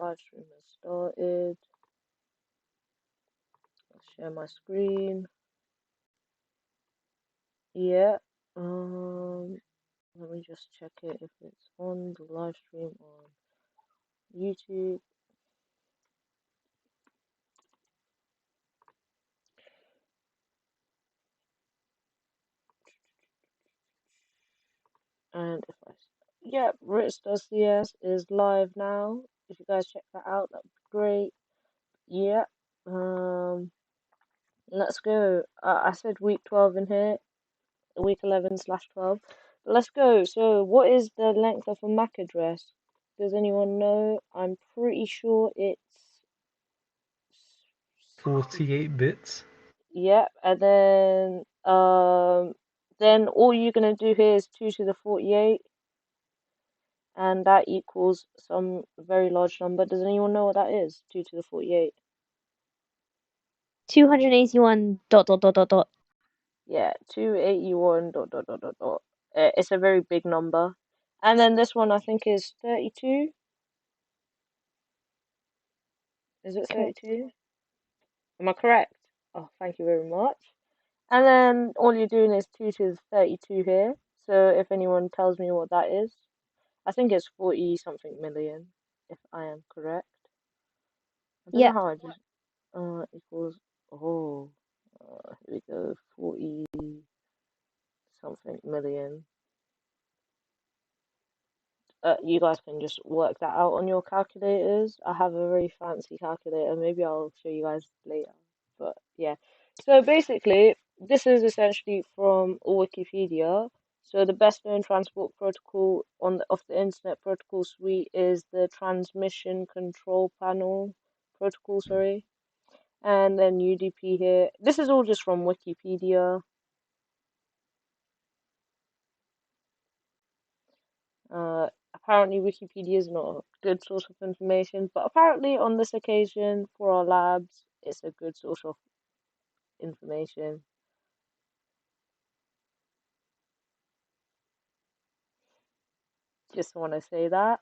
live stream has started. I'll share my screen. Yeah. Let me just check it if it's on the live stream on YouTube. And if I, yeah, Rich Does CS is live now. If you guys check that out, that'd be great. Yeah. Let's go. I said week 12 in here, week 11/12. But let's go. So, what is the length of a MAC address? Does anyone know? I'm pretty sure it's 48 bits. yeah, and then all you're gonna do here is 2 to the 48, and that equals some very large number. Does anyone know what that is? 2 to the 48. 281 ... Yeah, 281 ... It's a very big number. And then this one I think is 32. Is it 32? Am I correct? Oh, thank you very much. And then all you're doing is 2 to the 32 here. So if anyone tells me what that is, I think it's 40 something million, if I am correct. I don't know how I just equals here we go, 40 something million. You guys can just work that out on your calculators. I have a very fancy calculator. Maybe I'll show you guys later. But yeah. So basically, this is essentially from Wikipedia. So the best known transport protocol of the Internet Protocol Suite is the Transmission Control Panel protocol, sorry. And then UDP here. This is all just from Wikipedia. Apparently Wikipedia is not a good source of information, but apparently on this occasion for our labs, it's a good source of information. Just want to say that.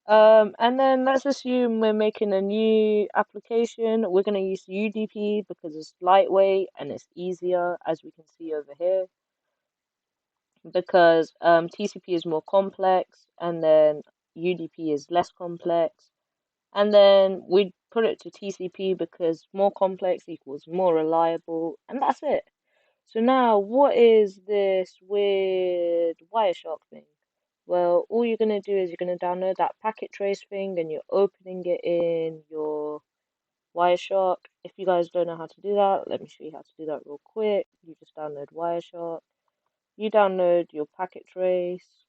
And then let's assume we're making a new application. We're going to use UDP because it's lightweight and it's easier, as we can see over here. Because TCP is more complex and then UDP is less complex. And then we put it to TCP because more complex equals more reliable, and that's it. So now, what is this weird Wireshark thing? Well, all you're going to do is you're going to download that packet trace thing and you're opening it in your Wireshark. If you guys don't know how to do that, let me show you how to do that real quick. You just download Wireshark. You download your packet trace.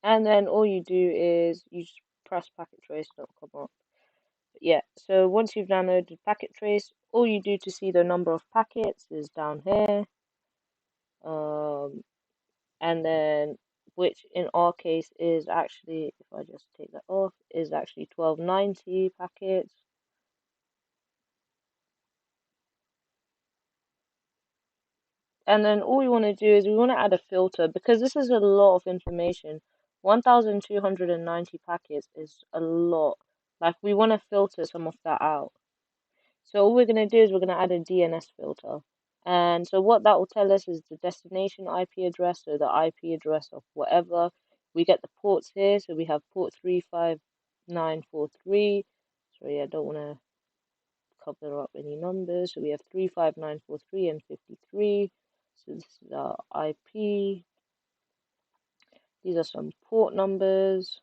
And then all you do is you just press packet trace, not come up. Yeah, so once you've downloaded packet trace, all you do to see the number of packets is down here. And then which in our case is actually, if I just take that off, is actually 1290 packets. And then all we want to do is we want to add a filter because this is a lot of information. 1290 packets is a lot. Like we want to filter some of that out. So all we're going to do is we're going to add a DNS filter. And so what that will tell us is the destination IP address, so the IP address of whatever. We get the ports here, so we have port 35943. Sorry, I don't want to cover up any numbers. So we have 35943 and 53. So this is our IP. These are some port numbers.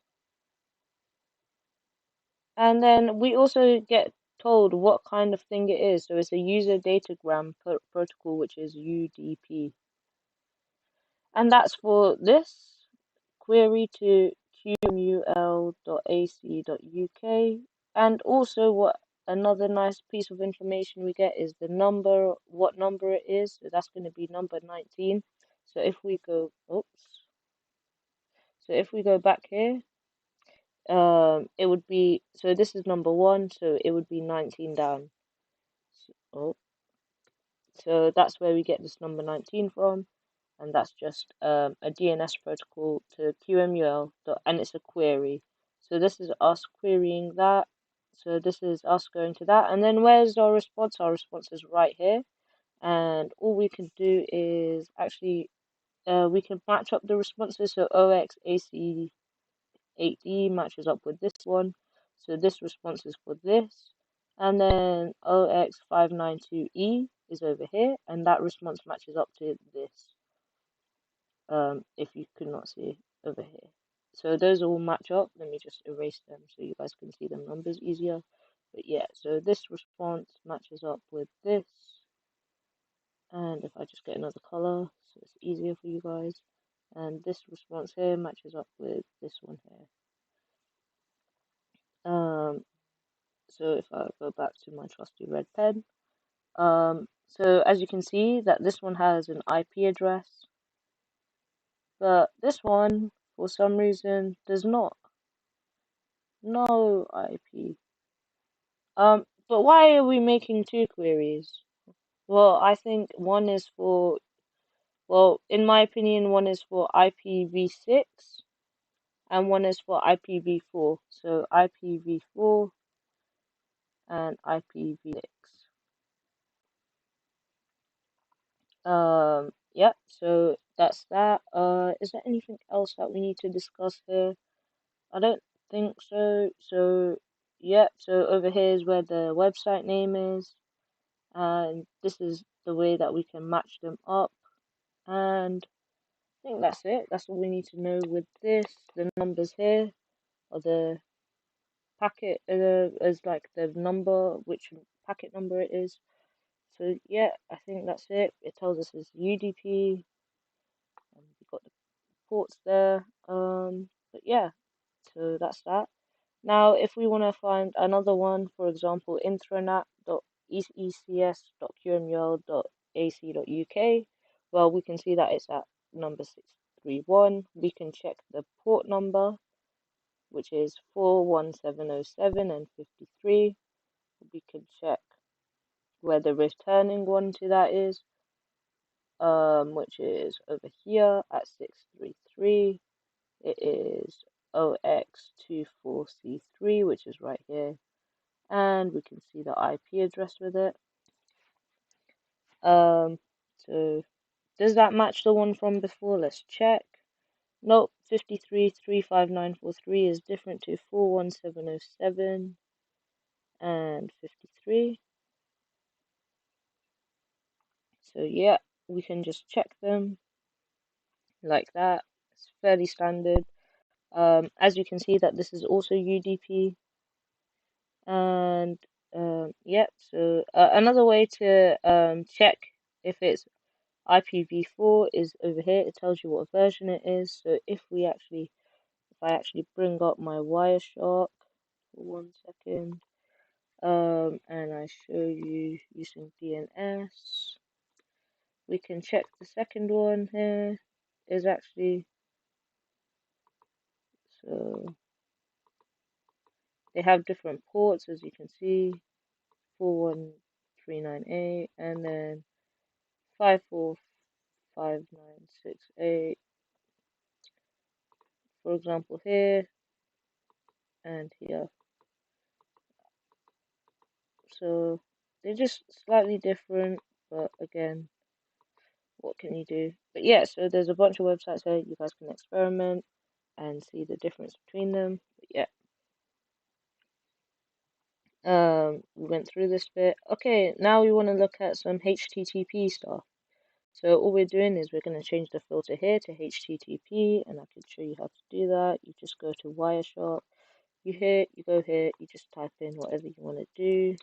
And then we also get told what kind of thing it is. So it's a user datagram protocol, which is UDP. And that's for this query to qmul.ac.uk. And also what another nice piece of information we get is the number, what number it is. So that's going to be number 19. So if we go, oops. So if we go back here, it would be, so this is number 1, so it would be 19 down. So that's where we get this number 19 from, and that's just a DNS protocol to QMUL, and it's a query. So this is us querying that. So this is us going to that. And then where's our response? Our response is right here. And all we can do is actually we can match up the responses. So OXAC8D matches up with this one. So this response is for this. And then OX592E is over here, and that response matches up to this. If you could not see over here. So those all match up. Let me just erase them so you guys can see the numbers easier. But yeah, so this response matches up with this. And if I just get another color, so it's easier for you guys. And this response here matches up with this one here. So if I go back to my trusty red pen, so as you can see that this one has an IP address, but this one, for some reason, does not. No IP. But why are we making two queries? Well, I think one is for, well, in my opinion, one is for IPv6 and one is for IPv4. So IPv4 and IPv6. Yeah, so that's that. Is there anything else that we need to discuss here? I don't think so. So, yeah, so over here is where the website name is, and this is the way that we can match them up. And I think that's it. That's all we need to know with this. The numbers here or the packet is like the number, which packet number it is. So yeah, I think that's it. It tells us it's UDP, and we've got the ports there. But yeah, so that's that. Now, if we want to find another one, for example, intranet.ecs.qmul.ac.uk, well, we can see that it's at number 631. We can check the port number, which is 41707 and 53. We can check where the returning one to that is, which is over here at 633. It is OX24C3, which is right here, and we can see the IP address with it. So does that match the one from before? Let's check. Nope, 53.35943 is different to 41707 and 53. So yeah, we can just check them like that. It's fairly standard. As you can see that this is also UDP, and yep. So another way to check if it's IPv4 is over here. It tells you what version it is. So if I actually bring up my Wireshark for 1 second, and I show you using DNS, we can check the second one here is actually, so they have different ports as you can see, 41398 and then 545968, for example here and here. So they're just slightly different, but again, what can you do? But yeah, so there's a bunch of websites here you guys can experiment and see the difference between them. But yeah, we went through this bit. Okay, now we want to look at some HTTP stuff. So all we're doing is we're going to change the filter here to HTTP, and I can show you how to do that. You just go to Wireshark, you go here, you just type in whatever you want to do,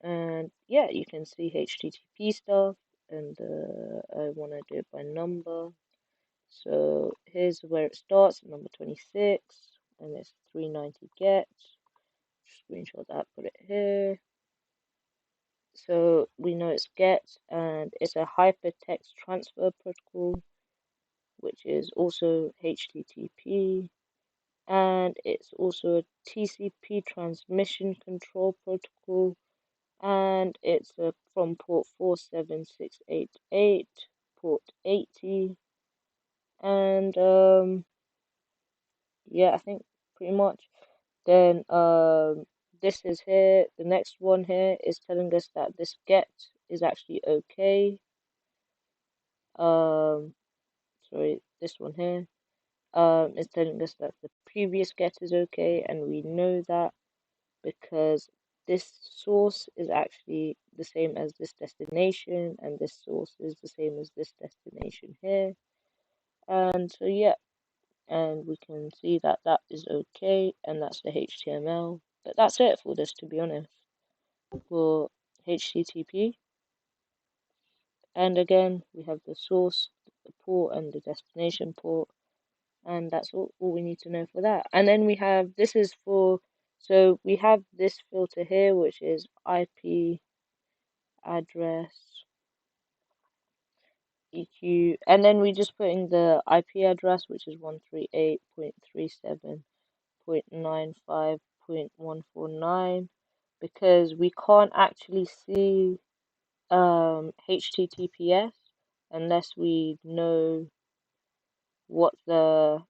and yeah, you can see HTTP stuff, and I want to do it by number. So here's where it starts, number 26, and it's 390 get. Screenshot that, put it here. So we know it's get, and it's a hypertext transfer protocol, which is also HTTP, and it's also a TCP transmission control protocol, and it's from port 47688, port 80, and Yeah, I think pretty much. Then this is here. The next one here is telling us that this get is actually okay. Um, sorry, this one here is telling us that the previous get is okay, and we know that because this source is actually the same as this destination, and this source is the same as this destination here. And so yeah, and we can see that that is okay, and that's the HTML. But that's it for this, to be honest, for HTTP. And again, we have the source, the port, and the destination port, and that's all we need to know for that. And then we have this is for, so we have this filter here, which is IP address EQ, and then we just put in the IP address, which is 138.37.95.149, because we can't actually see HTTPS unless we know what the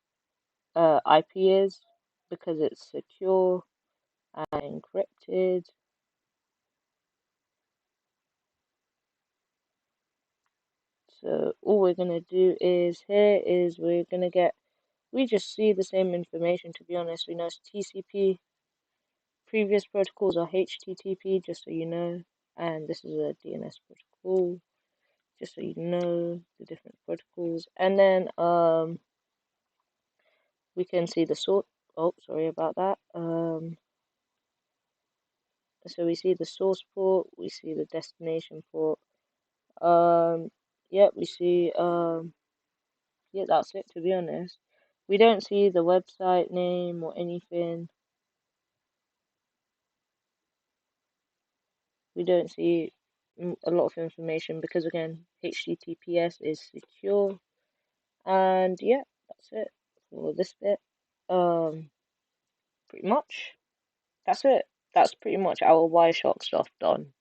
IP is, because it's secure and encrypted. So all we're gonna do is here is we're gonna get, we just see the same information, to be honest. We know it's TCP. Previous protocols are HTTP, just so you know, and this is a DNS protocol, just so you know the different protocols. And then we can see the sort. Oh, sorry about that. So we see the source port, we see the destination port. Um, yeah, we see. Yeah, that's it. To be honest, we don't see the website name or anything. We don't see a lot of information because again, HTTPS is secure. And yeah, that's it for this bit. Um, pretty much that's it. That's pretty much our Wireshark stuff done.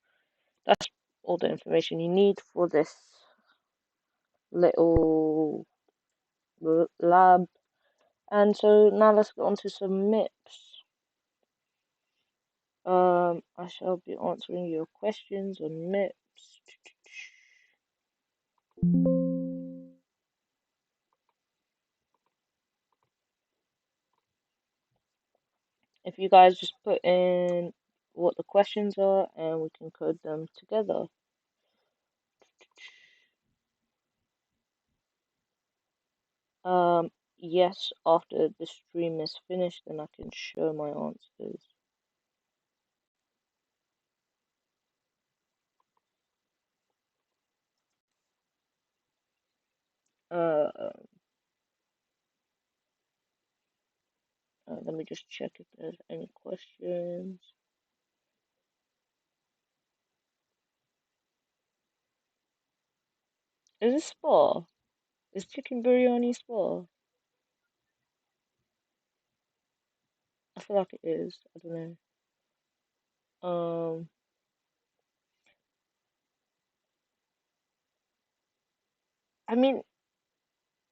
That's all the information you need for this little lab. And so now let's get on to some MIPS. I shall be answering your questions on MIPS. If you guys just put in what the questions are and we can code them together. Yes, after the stream is finished, then I can show my answers. Uh, let me just check if there's any questions. Is it spa? Is chicken biryani spa? I feel like it is. I don't know. I mean,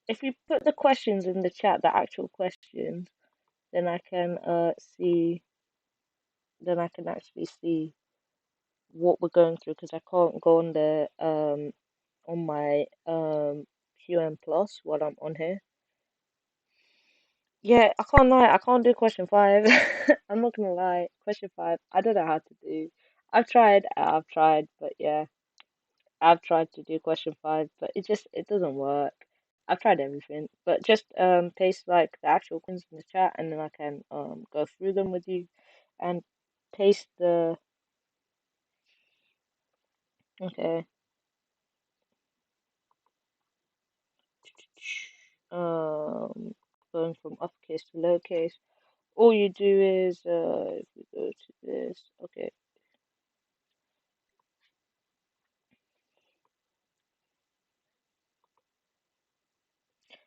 if you put the questions in the chat, the actual questions, then I can see. Then I can actually see what we're going through because I can't go on the on my QM Plus while I'm on here. Yeah, I can't lie, I can't do question five. I'm not gonna lie, question five, I don't know how to do. I've tried, but yeah, I've tried to do question five, but it doesn't work. I've tried everything, but just paste like the actual questions in the chat, and then I can go through them with you, and paste the okay. Um, going from uppercase to lowercase. All you do is if we go to this, okay.